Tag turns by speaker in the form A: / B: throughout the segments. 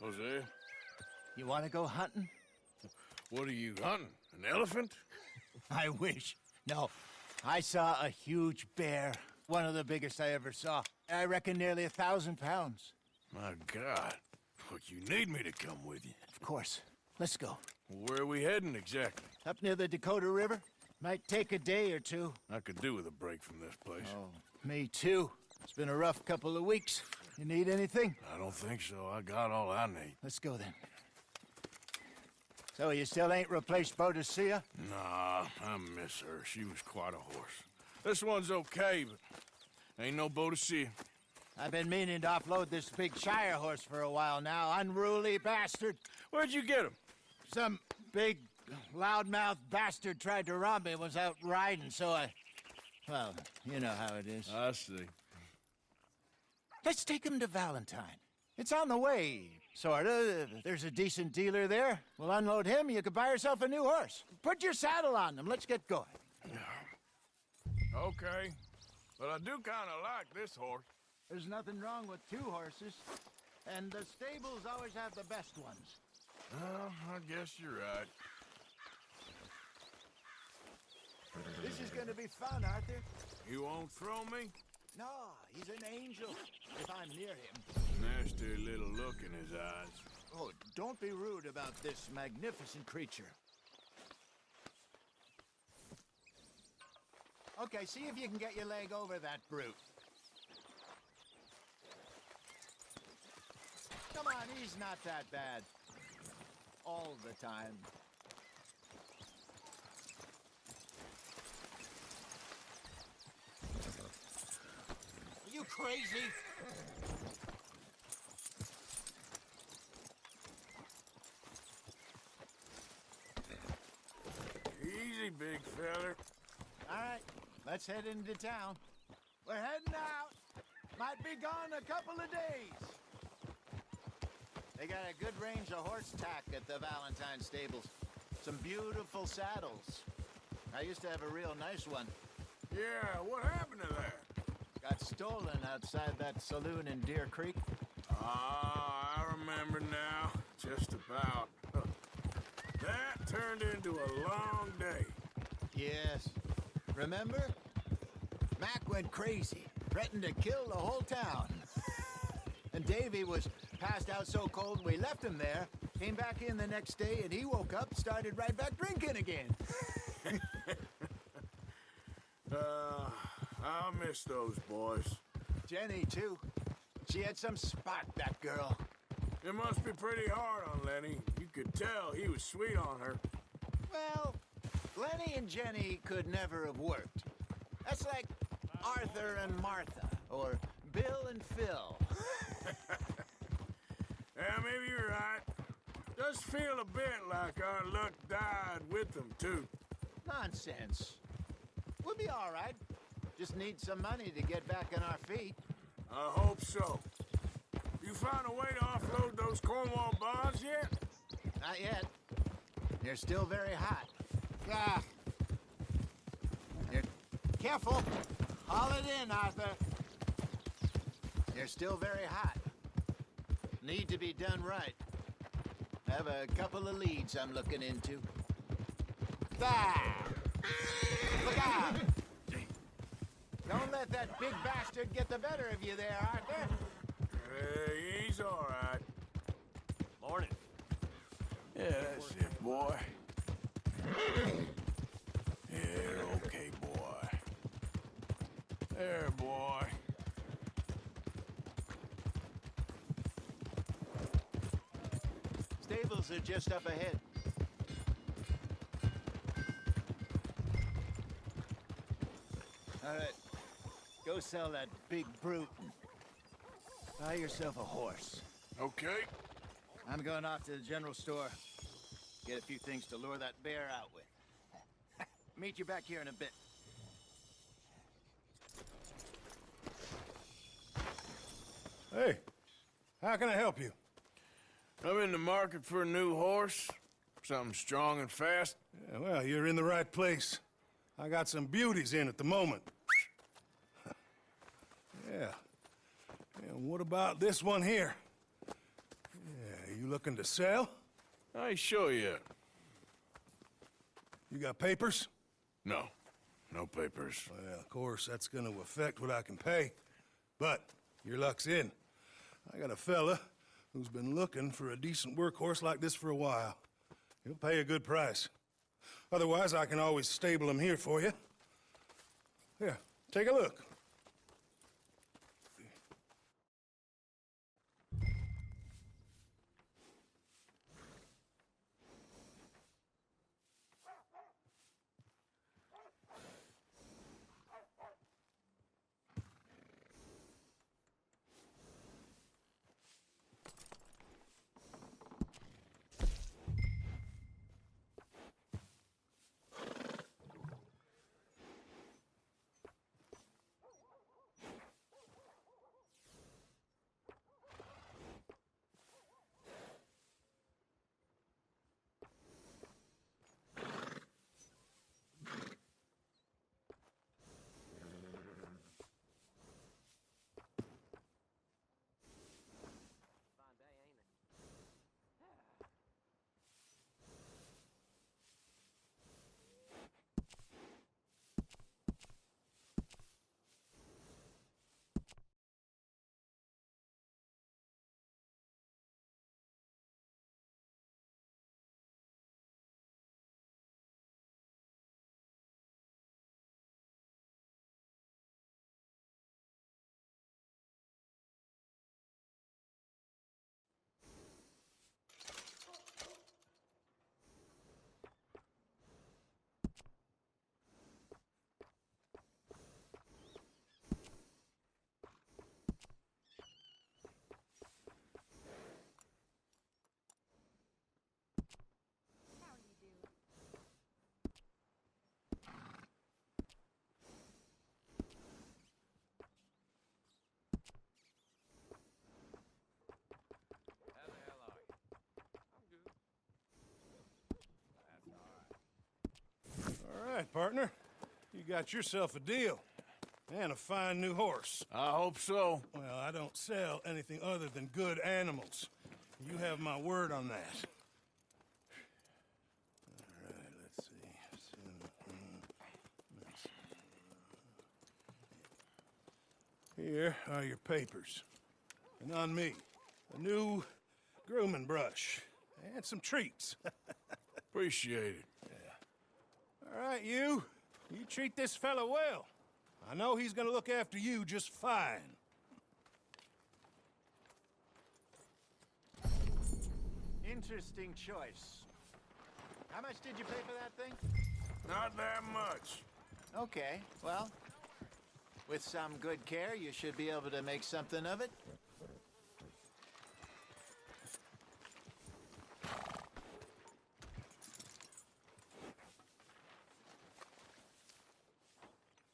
A: Jose,
B: You want to go hunting?
A: what are you hunting? An elephant?
B: I wish. No, I saw a huge bear. One of the biggest I ever saw. I reckon nearly 1,000 pounds.
A: My God. Look, you need me to come with you.
B: Of course. Let's go.
A: Where are we heading exactly?
B: Up near the Dakota River. Might take a day or two.
A: I could do with a break from this place.
B: Oh, me too. It's been a rough couple of weeks. You need anything?
A: I don't think so. I got all I need.
B: Let's go then. So you still ain't replaced Boadicea?
A: Nah, I miss her. She was quite a horse. This one's okay, but ain't no Boadicea.
B: I've been meaning to offload this big Shire horse for a while now. Unruly bastard.
A: Where'd you get him?
B: Some big, loudmouth bastard tried to rob me, was out riding, so I... Well, you know how it is.
A: I see.
B: Let's take him to Valentine. It's on the way, sorta. There's a decent dealer there. We'll unload him, you could buy yourself a new horse. Put your saddle on them, let's get going.
A: Okay, but I do kind of like this horse.
B: There's nothing wrong with two horses, and the stables always have the best ones.
A: Well, I guess you're right.
B: This is gonna be fun, Arthur.
A: You won't throw me?
B: No, he's an angel, if I'm near him.
A: Nasty little look in his eyes.
B: Oh, don't be rude about this magnificent creature. Okay, see if you can get your leg over that brute. Come on, he's not that bad. All the time. Are you crazy?
A: Easy, big feller.
B: All right, let's head into town. We're heading out. Might be gone a couple of days. They got a good range of horse tack at the Valentine stables. Some beautiful saddles. I used to have a real nice one.
A: Yeah, what happened to that?
B: Got stolen outside that saloon in Deer Creek.
A: Ah, I remember now. Just about. That turned into a long day.
B: Yes. Remember? Mac went crazy, threatened to kill the whole town. And Davy was passed out so cold we left him there, came back in the next day, and he woke up, started right back drinking again.
A: I miss those boys.
B: Jenny, too. She had some spot, that girl.
A: It must be pretty hard on Lenny. You could tell he was sweet on her.
B: Well, Lenny and Jenny could never have worked. That's like Arthur and Martha, or Bill and Phil.
A: Yeah, maybe you're right. Does feel a bit like our luck died with them, too.
B: Nonsense. We'll be all right. Just need some money to get back on our feet.
A: I hope so. You found a way to offload those Cornwall bonds yet?
B: Not yet. They're still very hot. Ah. You're careful. Haul it in, Arthur. They're still very hot. Need to be done right. Have a couple of leads I'm looking into. Ah! Look out! Don't let that big bastard get the better of you there, Arthur.
A: Hey, he's all right.
C: Morning.
A: Yeah, that's it, boy. Yeah, okay, boy. There, boy.
B: Stables are just up ahead. All right, go sell that big brute. Buy yourself a horse.
A: Okay.
B: I'm going off to the general store. Get a few things to lure that bear out with. Meet you back here in a bit.
D: Hey, how can I help you?
A: I'm in the market for a new horse. Something strong and fast.
D: Yeah, well, you're in the right place. I got some beauties in at the moment. Yeah. And what about this one here? Yeah, looking to sell?
A: I ain't sure yet.
D: You got papers?
A: No. No papers.
D: Well, of course, that's gonna affect what I can pay. But your luck's in. I got a fella who's been looking for a decent workhorse like this for a while. He'll pay a good price. Otherwise, I can always stable him here for you. Here, take a look. All right, partner. You got yourself a deal. And a fine new horse.
A: I hope so.
D: Well, I don't sell anything other than good animals. You have my word on that. All right, let's see. Here are your papers. And on me, a new grooming brush. And some treats.
A: Appreciate it.
D: All right, you treat this fella well. I know he's gonna look after you just fine.
B: Interesting choice. How much did you pay for that thing?
A: Not that much.
B: Okay, well, with some good care, you should be able to make something of it.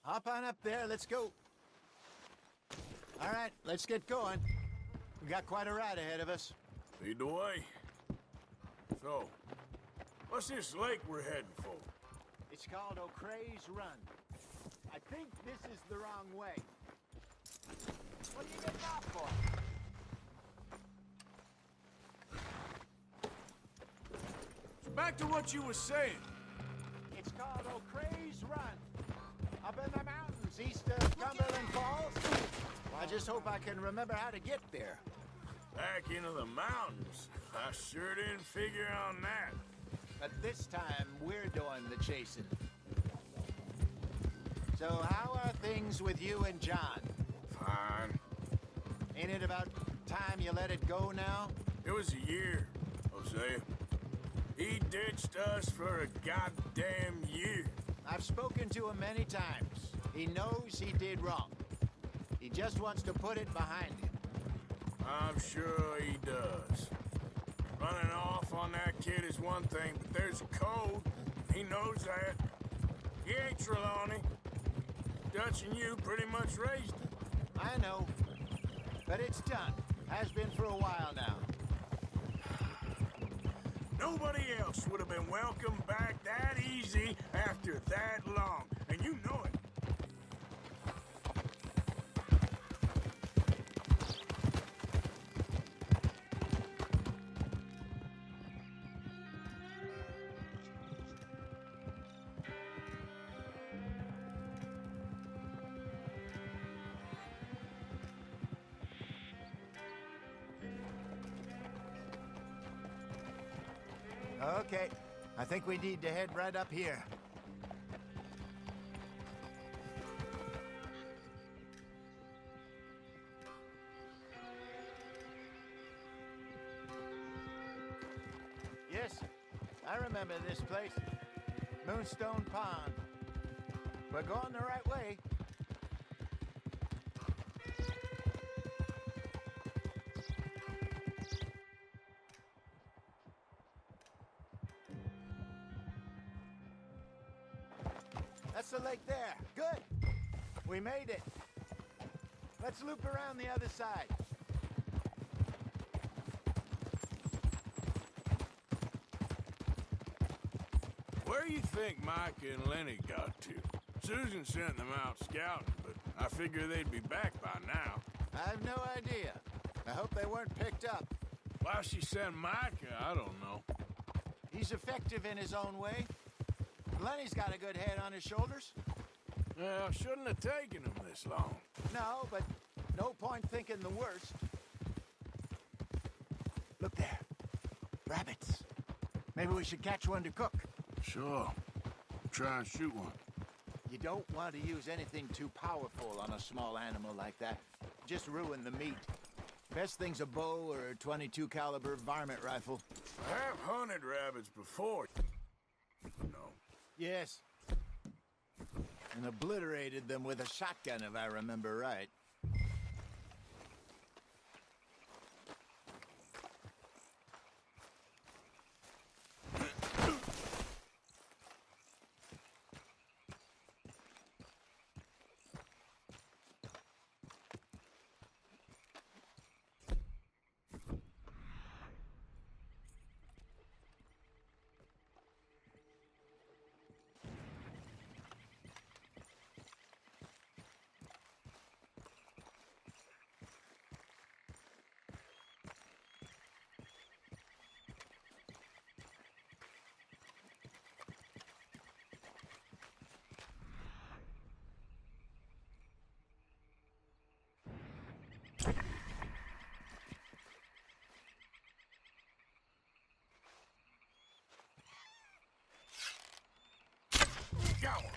B: Hop on up there, let's go. All right, let's get going. We got quite a ride ahead of us.
A: Lead the way. So, what's this lake we're heading for?
B: It's called O'Crea's Run. I think this is the wrong way. What are you getting off for?
A: So back to what you were saying.
B: It's called O'Crea's Run. Up in the mountains east of Cumberland Falls. I just hope I can remember how to get there.
A: Back into the mountains. I sure didn't figure on that.
B: But this time, we're doing the chasing. So how are things with you and John?
A: Fine.
B: Ain't it about time you let it go now?
A: It was a year, Hosea. He ditched us for a goddamn year.
B: I've spoken to him many times. He knows he did wrong. He just wants to put it behind him.
A: I'm sure he does. Running off on that kid is one thing, but there's a code. He knows that. He ain't Trelawney. Dutch and you pretty much raised him.
B: I know. But it's done. Has been for a while now.
A: Nobody else would have been welcomed back that easy after that long, and you know it.
B: Okay, I think we need to head right up here. Yes, I remember this place. Moonstone Pond. We're going the right way. That's the lake there. Good. We made it. Let's loop around the other side.
A: Where you think Mike and Lenny got to? Susan sent them out scouting, but I figure they'd be back by now.
B: I have no idea. I hope they weren't picked up.
A: Why she sent Mike, I don't know.
B: He's effective in his own way. Lenny's got a good head on his shoulders.
A: Well, shouldn't have taken him this long.
B: No, but no point thinking the worst. Look there. Rabbits. Maybe we should catch one to cook.
A: Sure. Try and shoot one.
B: You don't want to use anything too powerful on a small animal like that. Just ruin the meat. Best thing's a bow or a .22 caliber varmint rifle.
A: I have hunted rabbits before. No.
B: Yes. And obliterated them with a shotgun, if I remember right.
A: Got one.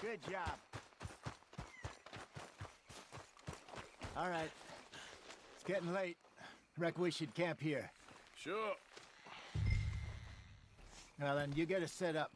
B: Good job. All right. It's getting late. Reckon we should camp here.
A: Sure.
B: Well, then, you get us set up.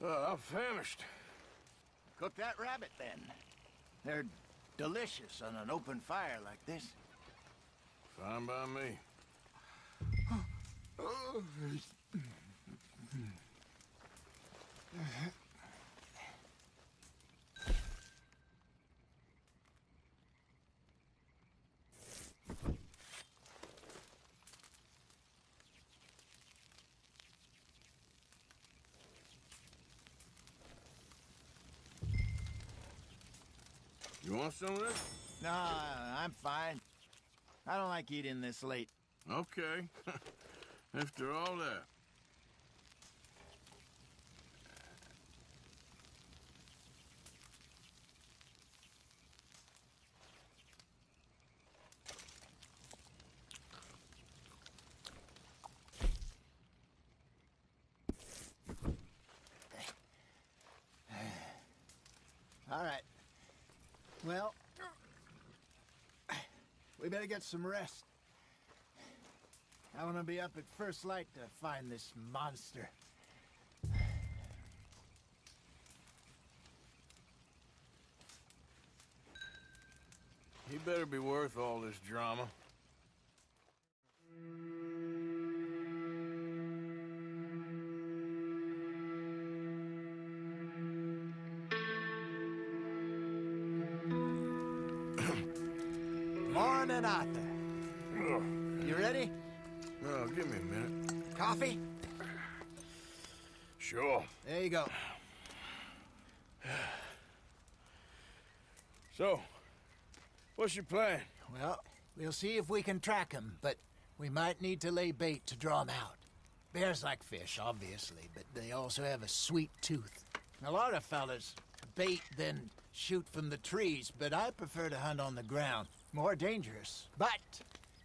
A: I'm famished.
B: Cook that rabbit, then. They're delicious on an open fire like this.
A: Fine by me. You want some of this?
B: No, I'm fine. I don't like eating this late.
A: Okay. After all that.
B: All right. Well, we better get some rest. I want to be up at first light to find this monster.
A: He better be worth all this drama.
B: Morning, Arthur. You ready?
A: Oh, give me a minute.
B: Coffee?
A: Sure.
B: There you go.
A: So, what's your plan?
B: Well, we'll see if we can track him, but we might need to lay bait to draw him out. Bears like fish, obviously, but they also have a sweet tooth. A lot of fellas bait, then shoot from the trees, but I prefer to hunt on the ground. More dangerous, but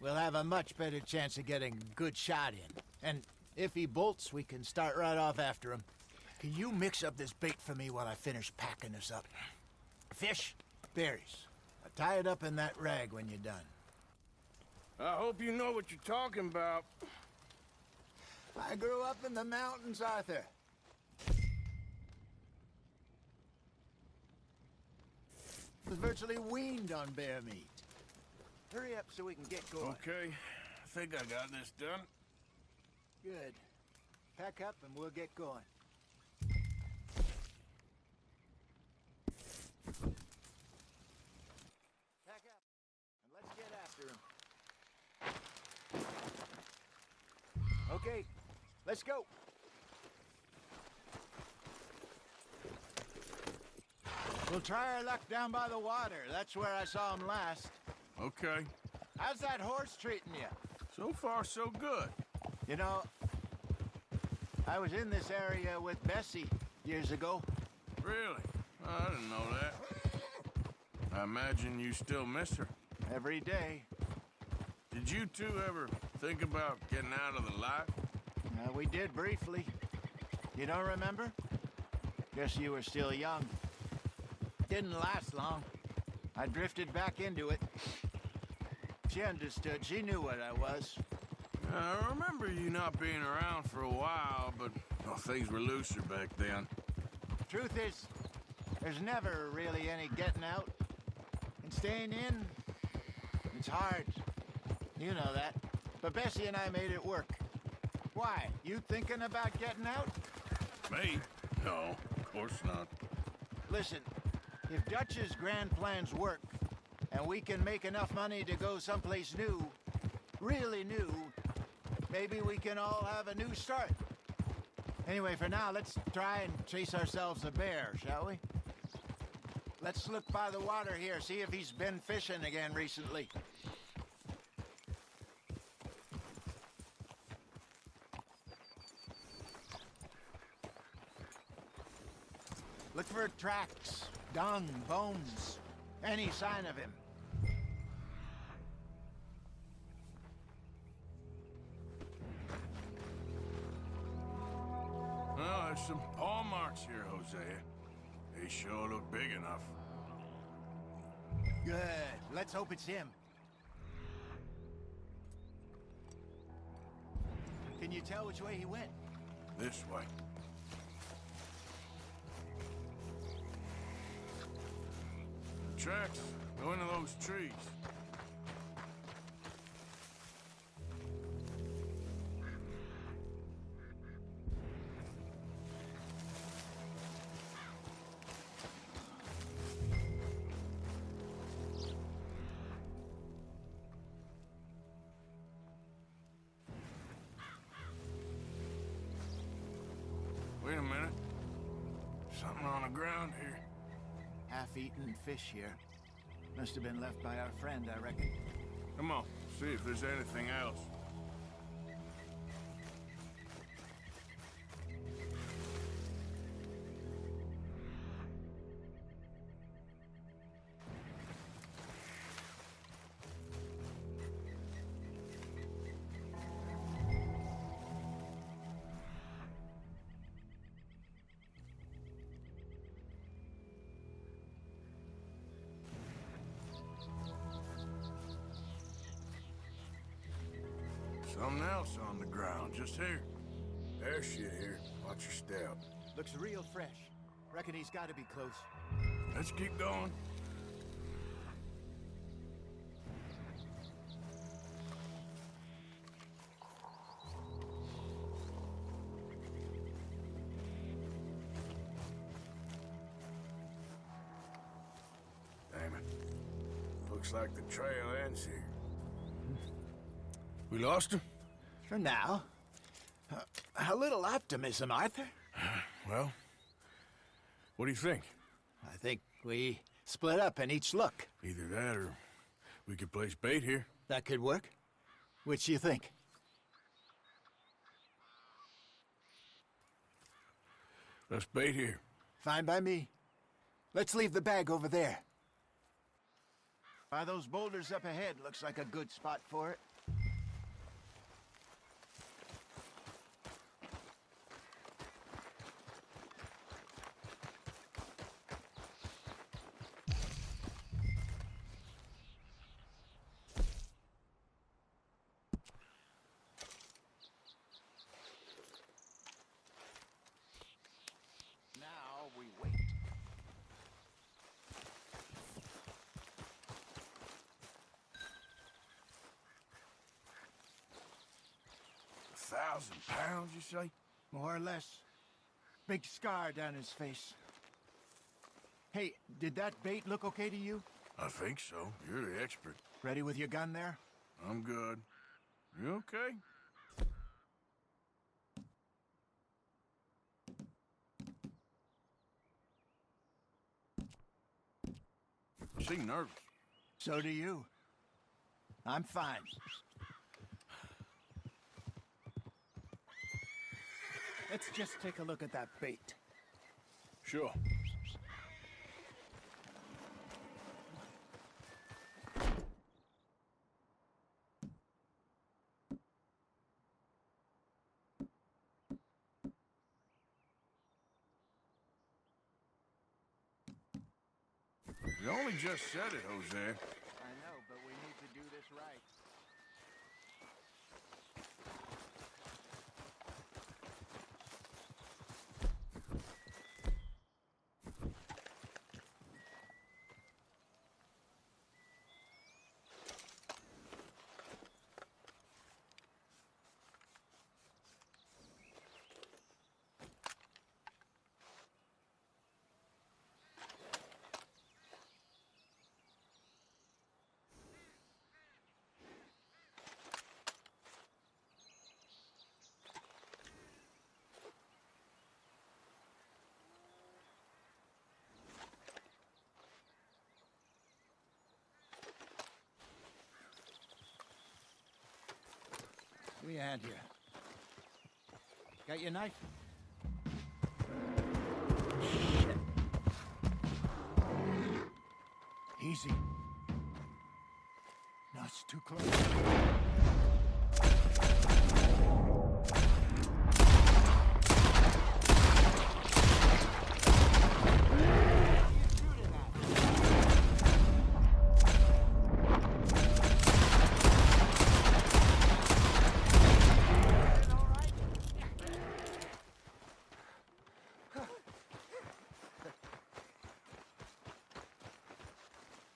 B: we'll have a much better chance of getting a good shot in. And if he bolts, we can start right off after him. Can you mix up this bait for me while I finish packing this up? Fish, berries. I'll tie it up in that rag when you're done.
A: I hope you know what you're talking about.
B: I grew up in the mountains, Arthur. Was virtually weaned on bear meat. Hurry up so we can get going.
A: Okay, I think I got this done.
B: Good. Pack up and we'll get going. Pack up and let's get after him. Okay, let's go. We'll try our luck down by the water. That's where I saw him last.
A: Okay.
B: How's that horse treating you?
A: So far, so good.
B: You know, I was in this area with Bessie years ago.
A: Really? I didn't know that. I imagine you still miss her.
B: Every day.
A: Did you two ever think about getting out of the life?
B: We did briefly. You don't remember? Guess you were still young. Didn't last long. I drifted back into it. She understood. She knew what I was.
A: I remember you not being around for a while, but things were looser back then.
B: Truth is, there's never really any getting out. And staying in, it's hard. You know that. But Bessie and I made it work. Why? You thinking about getting out?
A: Me? No, of course not.
B: Listen, if Dutch's grand plans work, and we can make enough money to go someplace new, really new, maybe we can all have a new start. Anyway, for now, let's try and chase ourselves a bear, shall we? Let's look by the water here, see if he's been fishing again recently. Look for tracks, dung, bones, any sign of him.
A: Well, there's some paw marks here, Hosea. They sure look big enough.
B: Good. Let's hope it's him. Can you tell which way he went?
A: This way. The tracks go into those trees. Wait a minute. Something on the ground here.
B: Half-eaten fish here. Must have been left by our friend, I reckon.
A: Come on, see if there's anything else. Something else on the ground, just here. There's shit here. Watch your step.
B: Looks real fresh. Reckon he's gotta be close.
A: Let's keep going. Damn it. Looks like the trail ends here. We lost him?
B: For now. A little optimism, Arthur.
A: Well, what do you think?
B: I think we split up and each look.
A: Either that or we could place bait here.
B: That could work. Which you think?
A: Let's bait here.
B: Fine by me. Let's leave the bag over there. By those boulders up ahead, looks like a good spot for it. Now we wait.
A: £1,000, you say?
B: More or less. Big scar down his face. Hey, did that bait look okay to you?
A: I think so. You're the expert.
B: Ready with your gun there?
A: I'm good. You okay? You seem nervous.
B: So do you. I'm fine. Let's just take a look at that bait.
A: Sure. You only just said it, Jose.
B: I know, but we need to do this right. Give me a hand here. Got your knife? Shit. Easy. No, it's too close.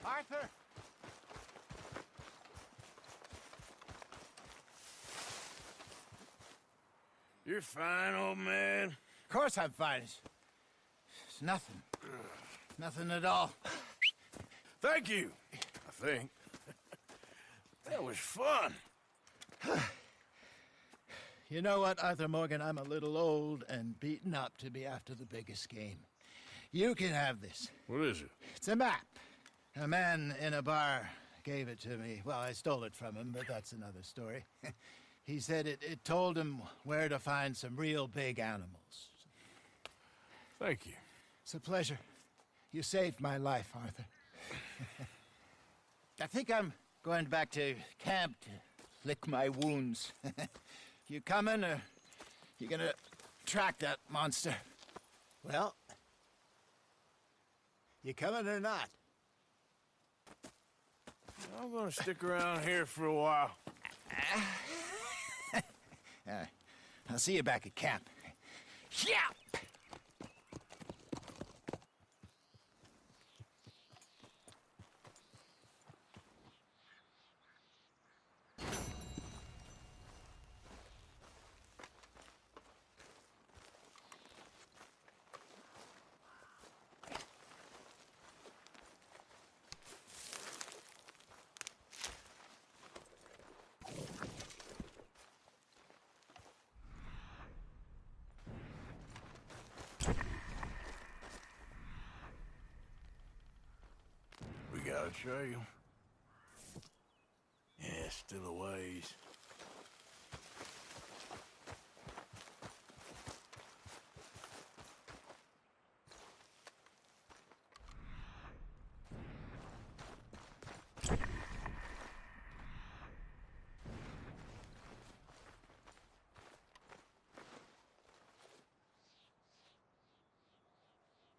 B: Arthur!
A: You're fine, old man.
B: Of course I'm fine. It's nothing. Nothing at all.
A: Thank you, I think. That was fun.
B: You know what, Arthur Morgan? I'm a little old and beaten up to be after the biggest game. You can have this.
A: What is it?
B: It's a map. A man in a bar gave it to me. Well, I stole it from him, but that's another story. He said it told him where to find some real big animals.
A: Thank you.
B: It's a pleasure. You saved my life, Arthur. I think I'm going back to camp to lick my wounds. You coming, or you gonna track that monster? Well, you coming or not?
A: I'm gonna stick around here for a while.
B: I'll see you back at camp. Yeah!
A: We got a trail. Yeah, still a ways.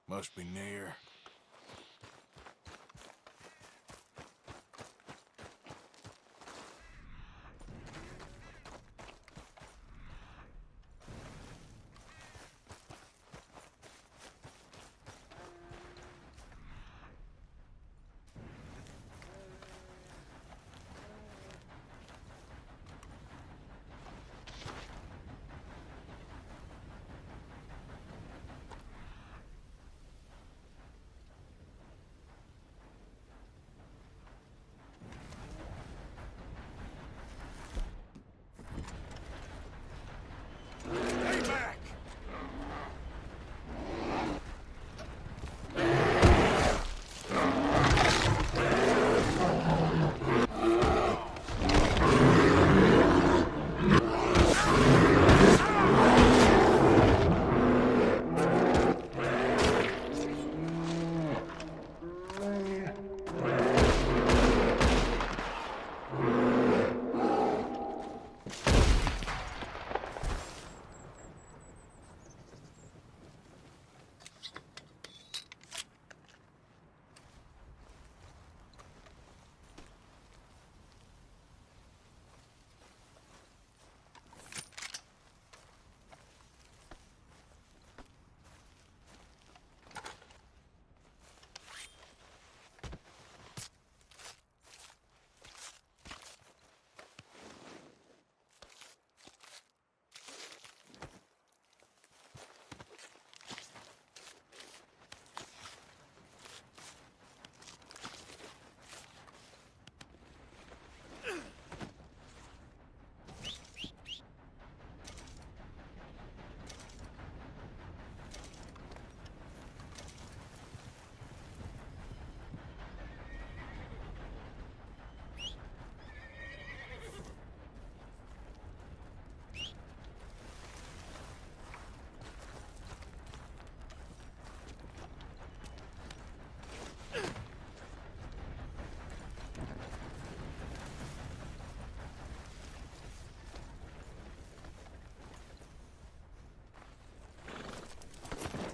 A: Must be near. Stay back!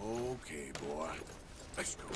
A: Okay, boy. Let's go.